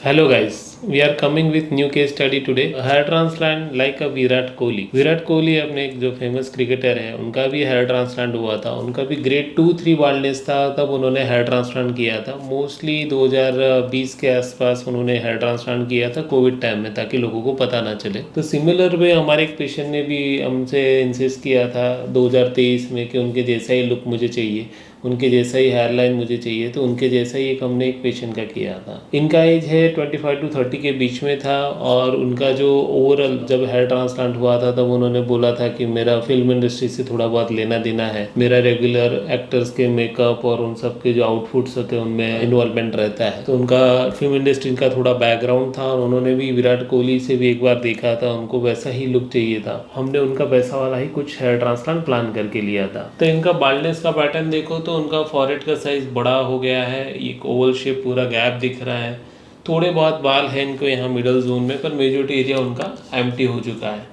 Hello guys, we are coming with new case study today. Hair transplant like a Virat Kohli. Virat Kohli अपने एक जो famous cricketer है उनका भी हेयर ट्रांसप्लांट हुआ था. उनका भी ग्रेड 2-3 बाल्डनेस था तब उन्होंने हेयर ट्रांसप्लांट किया था. मोस्टली 2020 के आसपास उन्होंने हेयर ट्रांसप्लांट किया था कोविड टाइम में ताकि लोगों को पता ना चले. तो सिमिलर वे हमारे एक पेशेंट ने भी हमसे इंसिस्ट किया था 2023 में कि उनके जैसा ही लुक मुझे चाहिए, उनके जैसा ही हेयर लाइन मुझे चाहिए. तो उनके जैसा ही एक हमने एक पेशेंट का किया था. इनका एज है 25 to 30 के बीच में था और उनका जो ओवरऑल जब हेयर ट्रांसप्लांट हुआ था तब उन्होंने बोला था कि मेरा फिल्म इंडस्ट्री से थोड़ा बहुत लेना देना है, मेरा रेगुलर एक्टर्स के मेकअप और उन सब के जो आउटफिट्स होते हैं उनमें इन्वॉल्वमेंट रहता है. तो उनका फिल्म इंडस्ट्री का थोड़ा बैकग्राउंड था और उन्होंने भी विराट कोहली से भी एक बार देखा था, उनको वैसा ही लुक चाहिए था. हमने उनका वैसा वाला ही कुछ हेयर ट्रांसप्लांट प्लान करके लिया था. तो इनका बाल्डनेस का पैटर्न देखो तो उनका फॉरहेड का साइज बड़ा हो गया है, एक ओवल शेप पूरा गैप दिख रहा है. थोड़े बहुत बाल हैं इनको यहाँ मिडल जोन में, पर मेजॉरिटी एरिया उनका एम्प्टी हो चुका है.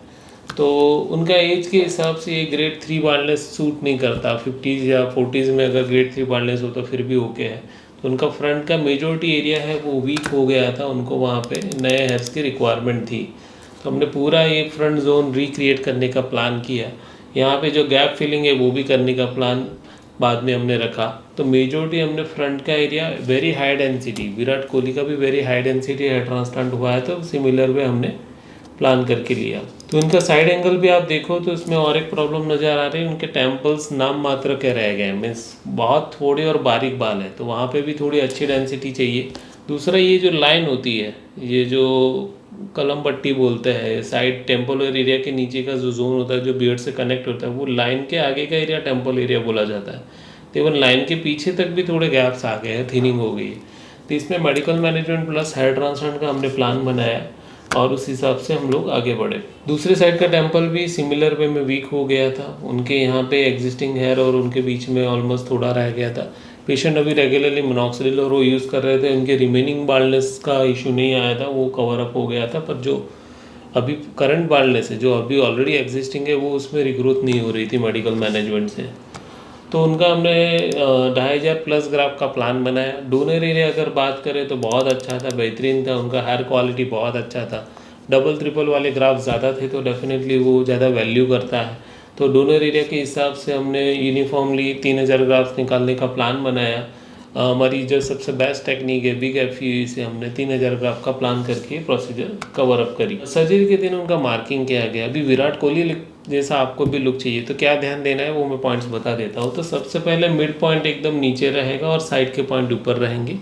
तो उनका एज के हिसाब से ये ग्रेड 3 बाल्डनेस सूट नहीं करता. 50s या 40s में अगर ग्रेड 3 बाल्डनेस हो तो फिर भी ओके है. तो उनका फ्रंट का मेजॉरिटी एरिया है वो वीक हो गया था, उनको वहाँ पे नए हेयर्स की रिक्वायरमेंट थी. तो हमने पूरा ये फ्रंट जोन रिक्रिएट करने का प्लान किया. यहाँ पे जो गैप फिलिंग है वो भी करने का प्लान बाद में हमने रखा. तो मेजॉरिटी हमने फ्रंट का area very high density, Virat Kohli का भी very high density hair transplant हुआ है तो सिमिलर वे हमने प्लान करके लिया. तो इनका साइड एंगल भी आप देखो तो इसमें और एक प्रॉब्लम नज़र आ रही है, उनके टेम्पल्स नाम मात्र के रह गए. मीन्स बहुत थोड़े और बारीक बाल है तो वहाँ पे भी थोड़ी अच्छी डेंसिटी चाहिए. दूसरा ये जो लाइन होती है, ये जो कलम पट्टी बोलते हैं, साइड टेम्पोलर एरिया के नीचे का जो जोन होता है जो बियर्ड से कनेक्ट होता है वो लाइन के आगे का एरिया टेम्पल एरिया बोला जाता है. तो इवन लाइन के पीछे तक भी थोड़े गैप्स आ गए हैं, थिनिंग हो गई है. तो इसमें medical management plus hair transplant का हमने प्लान बनाया और उस हिसाब से हम लोग आगे बढ़े. दूसरे साइड का टेम्पल भी सिमिलर वे में वीक हो गया था. उनके यहाँ पे एग्जिस्टिंग हेयर और उनके बीच में ऑलमोस्ट थोड़ा रह गया था. पेशेंट अभी रेगुलरली मिनॉक्सिडिल और वो यूज़ कर रहे थे, उनके रिमेनिंग बाल्डनेस का इशू नहीं आया था, वो कवर अप हो गया था. पर जो अभी करंट बाल्डनेस है, जो अभी ऑलरेडी एग्जिस्टिंग है, वो उसमें रिग्रोथ नहीं हो रही थी मेडिकल मैनेजमेंट से. तो उनका हमने 2500 प्लस ग्राफ का प्लान बनाया. डोनर एरिया अगर बात करें तो बहुत अच्छा था, बेहतरीन था. उनका हेयर क्वालिटी बहुत अच्छा था. डबल ट्रिपल वाले ग्राफ ज़्यादा थे तो डेफिनेटली वो ज़्यादा वैल्यू करता है. तो डोनर एरिया के हिसाब से हमने यूनिफॉर्मली 3000 ग्राफ्स निकालने का प्लान बनाया. हमारी जो सबसे बेस्ट टेक्निक है बिग FUE से हमने 3000 ग्राफ का प्लान करके प्रोसीजर कवर अप करी. सर्जरी के दिन उनका मार्किंग किया गया. अभी विराट कोहली जैसा आपको भी लुक चाहिए तो क्या ध्यान देना है वो मैं पॉइंट्स बता देता हूँ. तो सबसे पहले मिड पॉइंट एकदम नीचे रहेगा और साइड के पॉइंट ऊपर रहेंगे.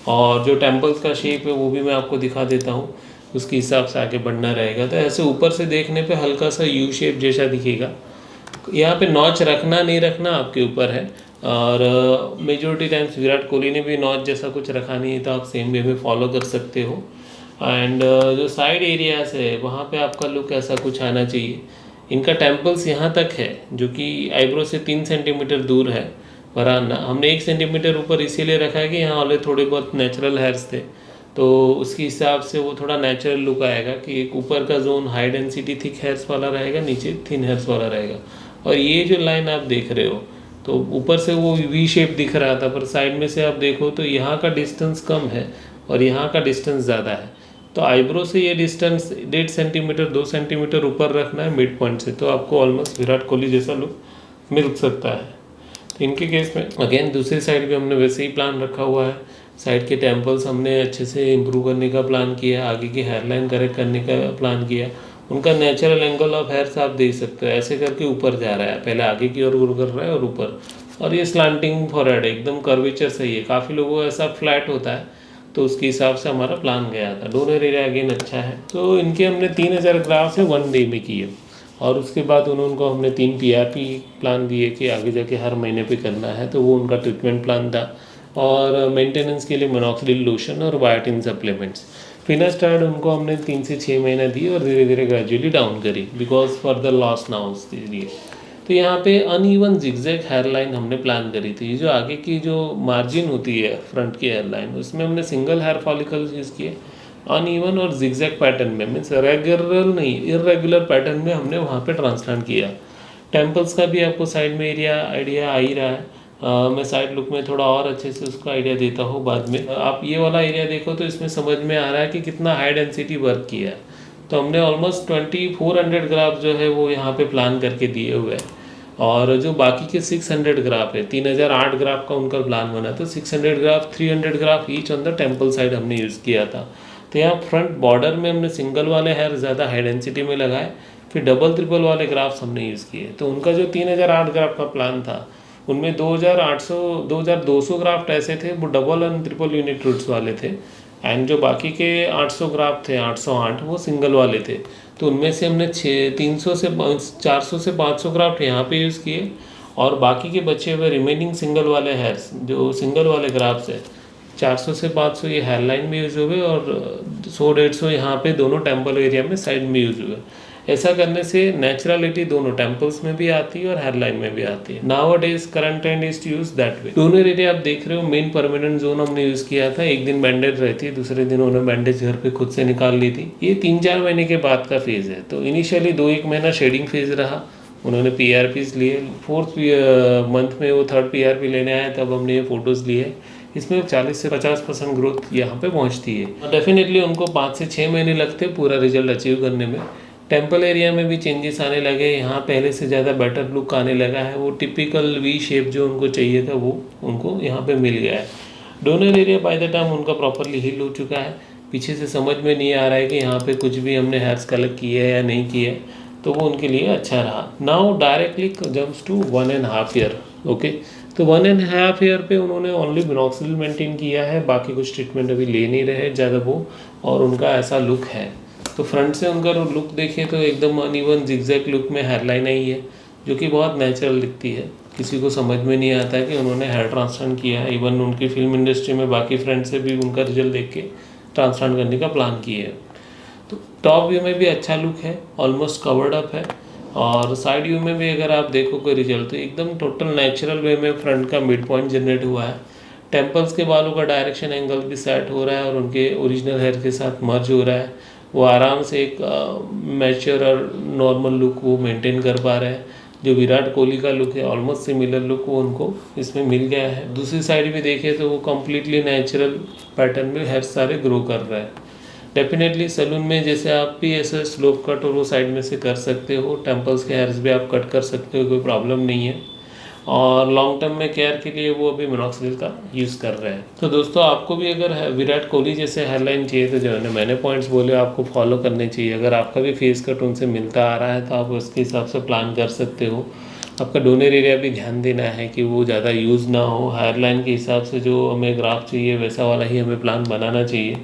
और जो टेम्पल्स का शेप है वो भी मैं आपको दिखा देता हूँ, उसके हिसाब से आगे बढ़ना रहेगा. तो ऐसे ऊपर से देखने पे हल्का सा यू शेप जैसा दिखेगा. यहाँ पे नॉच रखना नहीं रखना आपके ऊपर है. और मेजॉरिटी टाइम्स विराट कोहली ने भी नॉच जैसा कुछ रखा नहीं है तो आप सेम वे में फॉलो कर सकते हो. एंड जो साइड एरियाज है वहाँ पे आपका लुक ऐसा कुछ आना चाहिए. इनका टेम्पल्स यहाँ तक है जो कि आईब्रो से 3 सेंटीमीटर दूर है. वराना हमने 1 सेंटीमीटर ऊपर इसीलिए रखा है कि यहाँ वाले थोड़े बहुत नेचुरल हेयर्स थे तो उसके हिसाब से वो थोड़ा नेचुरल लुक आएगा कि एक ऊपर का zone high density thick hairs वाला रहेगा, नीचे थिन हेयर्स वाला रहेगा. और ये जो लाइन आप देख रहे हो तो ऊपर से वो वी शेप दिख रहा था पर साइड में से आप देखो तो यहाँ का डिस्टेंस कम है और यहाँ का डिस्टेंस ज़्यादा है. तो आईब्रो से ये डिस्टेंस 1.5 सेंटीमीटर 2 सेंटीमीटर ऊपर रखना है मिड पॉइंट से, तो आपको ऑलमोस्ट विराट कोहली जैसा लुक मिल सकता है. तो इनके केस में अगेन दूसरी साइड भी हमने वैसे ही प्लान रखा हुआ है. साइड के टेम्पल्स हमने अच्छे से इम्प्रूव करने का प्लान किया, आगे की हेयरलाइन करेक्ट करने का प्लान किया. उनका नेचुरल एंगल ऑफ हेयर्स आप देख सकते हो, ऐसे करके ऊपर जा रहा है, पहले आगे की ओर ग्रो कर रहा है और ऊपर. और ये स्लांटिंग फॉरहेड एकदम कर्वेचर सही है. काफ़ी लोगों को ऐसा फ्लैट होता है तो उसके हिसाब से हमारा प्लान गया था. डोनर एरिया अगेन अच्छा है. तो इनके हमने 3000 ग्राफ है 1 डे में किए और उसके बाद उनको हमने 3 PRP प्लान दिए कि आगे जाके हर महीने पे करना है. तो वो उनका ट्रीटमेंट प्लान था. और मेंटेनेंस के लिए मिनॉक्सिडिल लोशन और बायोटिन सप्लीमेंट्स. फिनास्टार्ड उनको हमने 3 से 6 महीना दी और धीरे धीरे ग्रेजुअली डाउन करी because for the loss now के लिए. तो यहाँ पे अनइवन जिगजैग हेयरलाइन हमने प्लान करी थी. जो आगे की जो मार्जिन होती है फ्रंट की हेयरलाइन उसमें हमने सिंगल हेयर फॉलिकल यूज़ किए. अनइवन और जिगजैग पैटर्न में, मीन्स रेगुलर नहीं इरेगुलर पैटर्न में हमने वहाँ पे ट्रांसप्लांट किया. टेम्पल्स का भी आपको साइड में एरिया आइडिया आ ही रहा है. मैं साइड लुक में थोड़ा और अच्छे से उसको आइडिया देता हूँ बाद में। आप ये वाला एरिया देखो तो इसमें समझ में आ रहा है कि कितना हाई डेंसिटी वर्क किया है। तो हमने ऑलमोस्ट 2400 ग्राफ जो है वो यहाँ पे प्लान करके दिए हुए हैं, और जो बाकी के 600 ग्राफ है, 3008 ग्राफ का उनका प्लान बना, तो 600 graph 300 graph each on the temple side हमने यूज़ किया था। तो यहाँ फ्रंट बॉर्डर में हमने सिंगल वाले हेयर ज़्यादा हाई डेंसिटी में लगाए, फिर डबल ट्रिपल वाले ग्राफ्स हमने यूज़ किए। तो उनका जो 3008 ग्राफ का प्लान था उनमें 2200 ग्राफ्ट ऐसे थे वो double and triple unit roots वाले थे, एंड जो बाकी के 800 ग्राफ थे 808 वो सिंगल वाले थे। तो उनमें से हमने 300 से 400 से 500 ग्राफ्ट यहाँ पे यूज़ किए, और बाकी के बचे हुए रिमेनिंग सिंगल वाले हेयर्स जो सिंगल वाले ग्राफ्स है 400 से 500 ये हेयर लाइन में यूज़ हुए, और 100-150 यहाँ पे दोनों टेम्पल एरिया में साइड में यूज़ हुए। ऐसा करने से नेचुरलिटी दोनों टेम्पल्स में भी आती है और हेयर लाइन में भी आती है। Nowadays current trend is to use that way. दोनों एरिया आप देख रहे हो मेन परमानेंट जोन हमने यूज़ किया था। एक दिन बैंडेज रहती है, दूसरे दिन उन्होंने बैंडेज घर पे खुद से निकाल ली थी। ये 3-4 महीने के बाद का फेज़ है। तो इनिशियली 2-1 महीना शेडिंग फेज़ रहा, उन्होंने PRPs लिए। 4th मंथ में वो 3rd PRP लेने आए, तब हमने ये फ़ोटोज़ लिए। इसमें 40 से 50% ग्रोथ यहाँ पे पहुँचती है। डेफिनेटली उनको 5 से 6 महीने लगते हैं पूरा रिजल्ट अचीव करने में। टेम्पल एरिया में भी चेंजेस आने लगे, यहाँ पहले से ज़्यादा बेटर लुक आने लगा है। वो टिपिकल वी शेप जो उनको चाहिए था वो उनको यहाँ पे मिल गया है। Donor area by the time उनका प्रॉपरली हील हो चुका है। पीछे से समझ में नहीं आ रहा है कि यहाँ पे कुछ भी हमने हेयर्स कलेक्ट किए है या नहीं किए, तो वो उनके लिए अच्छा रहा। Now directly jumps to 1.5 year. Okay, तो 1.5 ईयर पे उन्होंने ओनली मिनॉक्सिडिल मेंटेन किया है, बाकी कुछ ट्रीटमेंट अभी ले नहीं रहे ज़्यादा वो, और उनका ऐसा लुक है। तो फ्रंट से उनका लुक देखें तो एकदम अनइवन जिगजैग लुक में हेयरलाइन आई है, जो कि बहुत नेचुरल दिखती है। किसी को समझ में नहीं आता है कि उन्होंने हेयर ट्रांसप्लांट किया है। इवन उनकी फिल्म इंडस्ट्री में बाकी फ्रेंड से भी उनका रिजल्ट देख के ट्रांसप्लांट करने का प्लान किया है। तो टॉप व्यू में भी अच्छा लुक है, ऑलमोस्ट कवर्ड अप है, और साइड व्यू में भी अगर आप देखो कोई रिजल्ट तो एकदम टोटल नेचुरल वे में फ्रंट का मिड पॉइंट जनरेट हुआ है। टेम्पल्स के बालों का डायरेक्शन एंगल भी सेट हो रहा है और उनके ओरिजिनल हेयर के साथ मर्ज हो रहा है। वो आराम से एक मैच्योर और नॉर्मल लुक वो मेंटेन कर पा रहे हैं। जो विराट कोहली का लुक है ऑलमोस्ट सिमिलर लुक वो उनको इसमें मिल गया है। दूसरी साइड भी देखें तो वो कम्प्लीटली नेचुरल पैटर्न में हेयर सारे ग्रो कर रहे हैं। डेफिनेटली सैलून में जैसे आप भी ऐसे स्लोप कट और वो साइड में से कर सकते हो, टेम्पल्स के हेयर्स भी आप कट कर सकते हो, कोई प्रॉब्लम नहीं है। और लॉन्ग टर्म में केयर के लिए वो अभी मिनॉक्सिडिल का यूज़ कर रहे हैं। तो दोस्तों आपको भी अगर विराट कोहली जैसे हेयरलाइन चाहिए तो जो है मैंने पॉइंट्स बोले आपको फॉलो करने चाहिए। अगर आपका भी फेस कट उनसे मिलता आ रहा है तो आप उसके हिसाब से प्लान कर सकते हो। आपका डोनर एरिया भी ध्यान देना है कि वो ज़्यादा यूज़ ना हो। हेयरलाइन के हिसाब से जो हमें ग्राफ चाहिए वैसा वाला ही हमें प्लान बनाना चाहिए,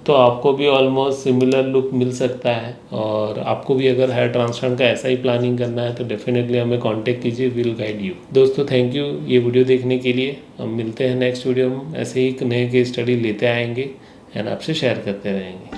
तो आपको भी ऑलमोस्ट सिमिलर लुक मिल सकता है। और आपको भी अगर हेयर ट्रांसप्लांट का ऐसा ही प्लानिंग करना है तो डेफिनेटली हमें कांटेक्ट कीजिए, विल गाइड यू। दोस्तों थैंक यू ये वीडियो देखने के लिए। हम मिलते हैं नेक्स्ट वीडियो में, ऐसे ही नए केस स्टडी लेते आएंगे एंड आपसे शेयर करते रहेंगे।